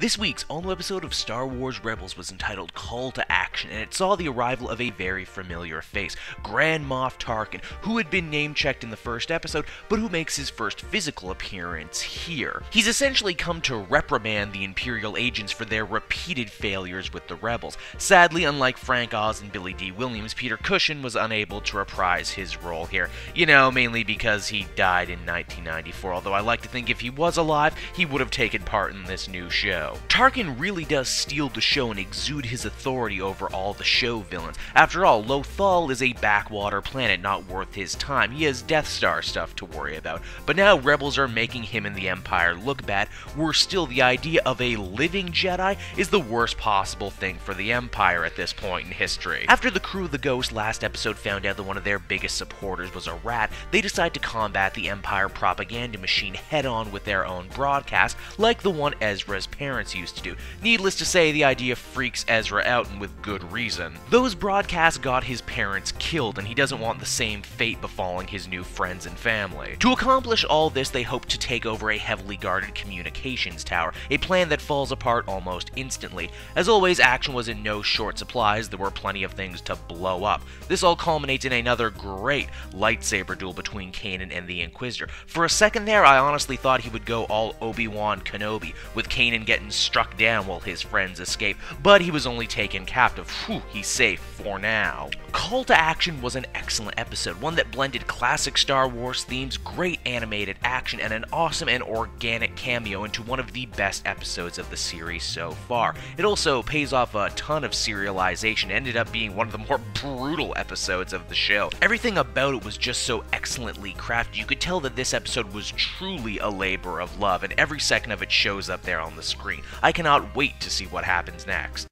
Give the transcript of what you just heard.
This week's all-new episode of Star Wars Rebels was entitled Call to Action, and it saw the arrival of a very familiar face, Grand Moff Tarkin, who had been name-checked in the first episode, but who makes his first physical appearance here. He's essentially come to reprimand the Imperial agents for their repeated failures with the Rebels. Sadly, unlike Frank Oz and Billy D. Williams, Peter Cushing was unable to reprise his role here. You know, mainly because he died in 1994, although I like to think if he was alive, he would have taken part in this new show. Tarkin really does steal the show and exude his authority over all the show villains. After all, Lothal is a backwater planet not worth his time. He has Death Star stuff to worry about. But now Rebels are making him and the Empire look bad. Worse still, the idea of a living Jedi is the worst possible thing for the Empire at this point in history. After the crew of the Ghost last episode found out that one of their biggest supporters was a rat, they decide to combat the Empire propaganda machine head-on with their own broadcast, like the one Ezra's parents used to do. Needless to say, the idea freaks Ezra out, and with good reason. Those broadcasts got his parents killed, and he doesn't want the same fate befalling his new friends and family. To accomplish all this, they hope to take over a heavily guarded communications tower, a plan that falls apart almost instantly. As always, action was in no short supply, as there were plenty of things to blow up. This all culminates in another great lightsaber duel between Kanan and the Inquisitor. For a second there, I honestly thought he would go all Obi-Wan Kenobi, with Kanan getting struck down while his friends escape, but he was only taken captive. Whew, he's safe for now. Call to Action was an excellent episode, one that blended classic Star Wars themes, great animated action, and an awesome and organic cameo into one of the best episodes of the series so far. It also pays off a ton of serialization and ended up being one of the more brutal episodes of the show. Everything about it was just so excellently crafted. You could tell that this episode was truly a labor of love, and every second of it shows up there on the screen. I cannot wait to see what happens next.